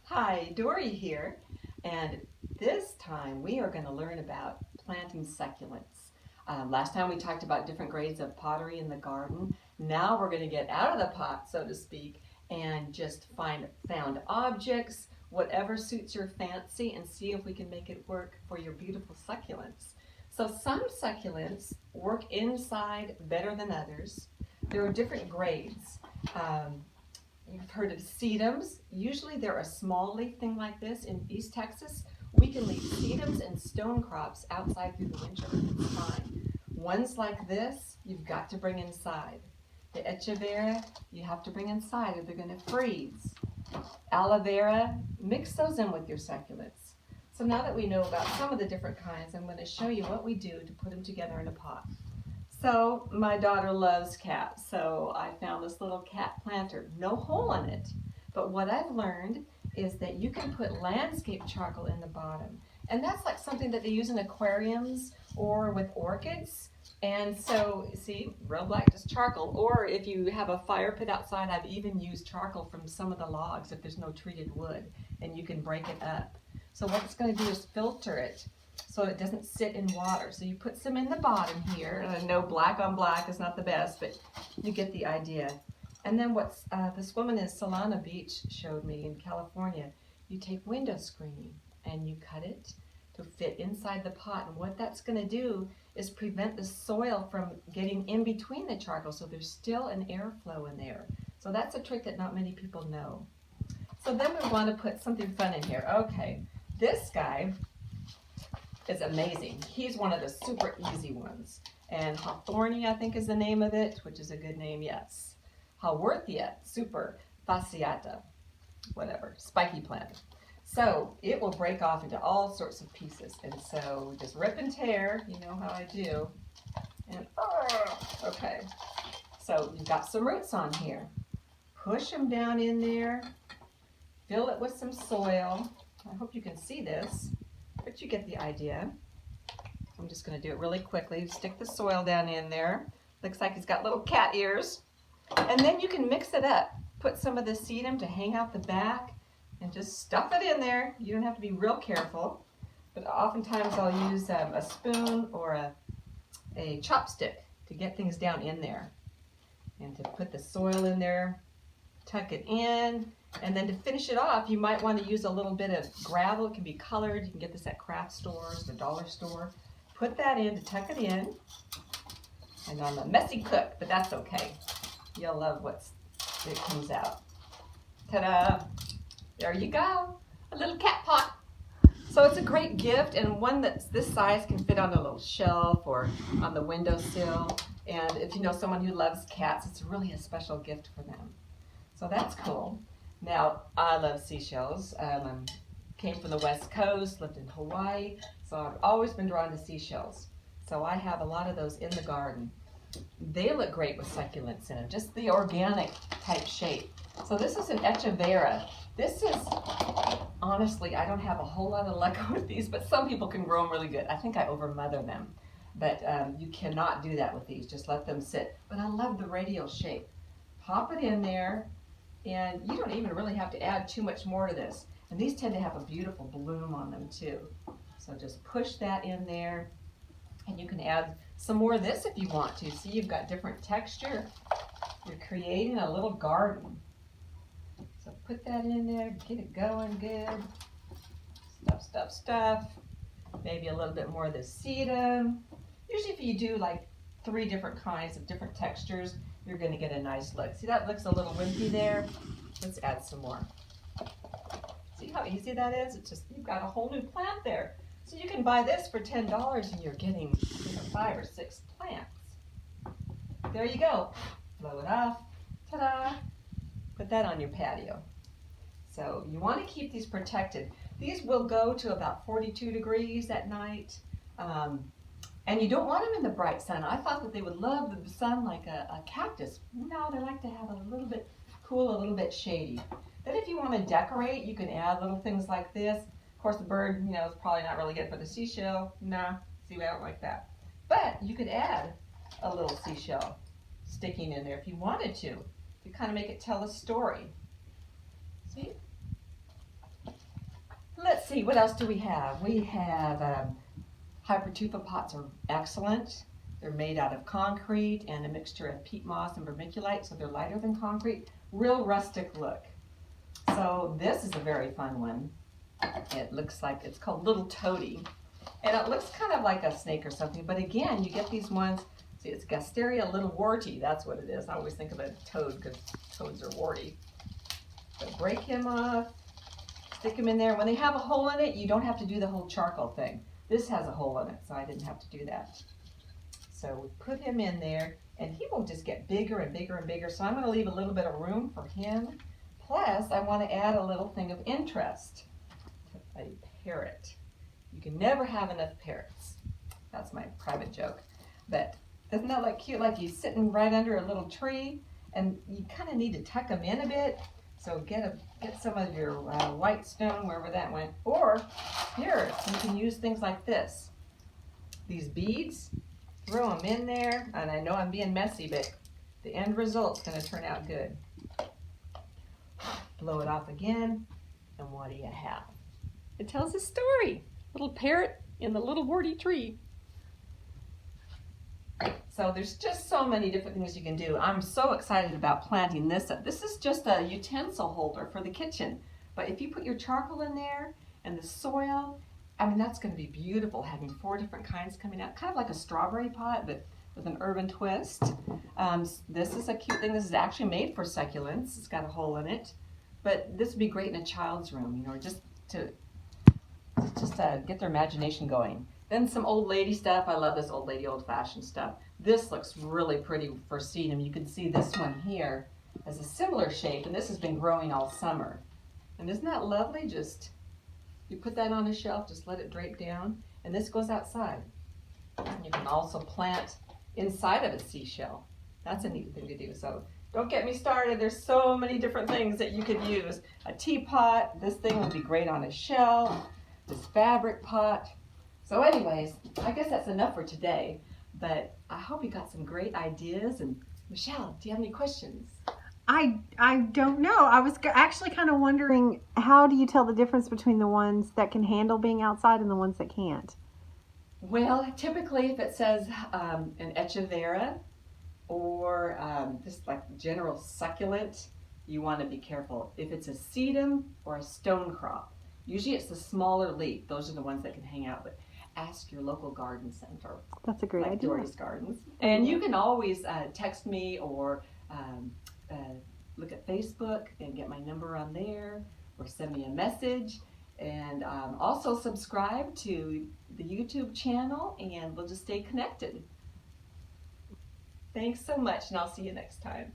Hi, Dory here, and this time we are going to learn about planting succulents. Last time we talked about different grades of pottery in the garden. Now we're going to get out of the pot, so to speak, and just find found objects, whatever suits your fancy, and see if we can make it work for your beautiful succulents. So some succulents work inside better than others. There are different grades. You've heard of sedums. Usually they're a small leaf thing like this. In East Texas, we can leave sedums and stone crops outside through the winter. It's fine. Ones like this, you've got to bring inside. The echevera, you have to bring inside or they're going to freeze. Aloe vera, mix those in with your succulents. So now that we know about some of the different kinds, I'm going to show you what we do to put them together in a pot. So my daughter loves cats, so I found this little cat planter. No hole in it, but what I've learned is that you can put landscape charcoal in the bottom. And that's like something that they use in aquariums or with orchids. And so, see, real black, just charcoal. Or if you have a fire pit outside, I've even used charcoal from some of the logs if there's no treated wood, and you can break it up. So what it's going to do is filter it so it doesn't sit in water. So you put some in the bottom here, and I know black on black is not the best, but you get the idea. And then what's this woman in Solana Beach showed me in California, you take window screening and you cut it to fit inside the pot. And what that's going to do is prevent the soil from getting in between the charcoal, so there's still an airflow in there. So that's a trick that not many people know. So then we want to put something fun in here. Okay, this guy is amazing. He's one of the super easy ones. And Hawthorny, I think, is the name of it, which is a good name, yes. Haworthia, super fasciata, whatever, spiky plant. So it will break off into all sorts of pieces. And so just rip and tear, you know how I do. And, okay. So you've got some roots on here. Push them down in there. Fill it with some soil. I hope you can see this, but you get the idea. I'm just going to do it really quickly. Stick the soil down in there. Looks like it's got little cat ears. And then you can mix it up. Put some of the sedum to hang out the back and just stuff it in there. You don't have to be real careful, but oftentimes I'll use a spoon or a chopstick to get things down in there. And to put the soil in there, tuck it in, and then to finish it off, you might want to use a little bit of gravel. It can be colored. You can get this at craft stores, the dollar store. Put that in to tuck it in. And I'm a messy cook, but that's okay. You'll love it comes out. Ta-da! There you go, a little cat pot. So it's a great gift, and one that's this size can fit on a little shelf or on the windowsill. And if you know someone who loves cats, it's really a special gift for them. So that's cool. Now, I love seashells. Came from the West Coast, lived in Hawaii, so I've always been drawn to seashells. So I have a lot of those in the garden. They look great with succulents in them, just the organic type shape. So this is an echevera. This is, honestly, I don't have a whole lot of luck with these, but some people can grow them really good. I think I overmother them, but you cannot do that with these. Just let them sit. But I love the radial shape. Pop it in there, and you don't even really have to add too much more to this. And these tend to have a beautiful bloom on them too. So just push that in there, and you can add some more of this if you want to. See, you've got different texture. You're creating a little garden. So put that in there, get it going good. Stuff, stuff, stuff. Maybe a little bit more of the sedum. Usually if you do like 3 different kinds of different textures, you're going to get a nice look. See, that looks a little wimpy there. Let's add some more. See how easy that is? It's just, you've got a whole new plant there. So you can buy this for $10 and you're getting 5 or 6 plants. There you go. Blow it off. Ta-da! Put that on your patio. So you want to keep these protected. These will go to about 42 degrees at night. And you don't want them in the bright sun. I thought that they would love the sun like a cactus. No, they like to have a little bit cool, a little bit shady. Then if you want to decorate, you can add little things like this. Of course, the bird, is probably not really good for the seashell. Nah, see, I don't like that. But you could add a little seashell sticking in there if you wanted to kind of make it tell a story. See? see, what else do we have? We have hypertufa pots are excellent. They're made out of concrete and a mixture of peat moss and vermiculite, so they're lighter than concrete. Real rustic look. So this is a very fun one. It looks like, it's called Little Toady. And it looks kind of like a snake or something, but again, you get these ones, see, it's Gasteria little warty, that's what it is. I always think of a toad because toads are warty. So break him off, stick him in there. When they have a hole in it, you don't have to do the whole charcoal thing. This has a hole in it, so I didn't have to do that. So we put him in there, and he will just get bigger and bigger and bigger, so I'm going to leave a little bit of room for him. Plus, I want to add a little thing of interest, a parrot. You can never have enough parrots. That's my private joke. But isn't that like cute? Like he's sitting right under a little tree, and you kind of need to tuck him in a bit. So get some of your white stone, wherever that went. Or here, you can use things like this. These beads, throw them in there. And I know I'm being messy, but the end result's going to turn out good. Blow it off again, and what do you have? It tells a story. Little parrot in the little warty tree. So there's just so many different things you can do. I'm so excited about planting this up. This is just a utensil holder for the kitchen. But if you put your charcoal in there and the soil, I mean, that's going to be beautiful, having 4 different kinds coming out. Kind of like a strawberry pot, but with an urban twist. This is a cute thing. This is actually made for succulents. It's got a hole in it. But this would be great in a child's room, you know, just to get their imagination going. Then some old lady stuff. I love this old lady, old-fashioned stuff. This looks really pretty for sedum. You can see this one here has a similar shape, and this has been growing all summer. And isn't that lovely? Just, you put that on a shelf, just let it drape down, and this goes outside. You can also plant inside of a seashell. That's a neat thing to do. So don't get me started. There's so many different things that you could use. A teapot. This thing would be great on a shelf. This fabric pot. So anyways, I guess that's enough for today, but I hope you got some great ideas. And Michelle, do you have any questions? I don't know. I was actually kind of wondering, how do you tell the difference between the ones that can handle being outside and the ones that can't? Well, typically if it says an echevera or just like general succulent, you want to be careful. If it's a sedum or a stone crop, usually it's the smaller leaf. Those are the ones that can hang out. But ask your local garden center. That's a great like idea. Dory's Gardens. And you can always text me or look at Facebook and get my number on there, or send me a message. And also subscribe to the YouTube channel, and we'll just stay connected. Thanks so much, and I'll see you next time.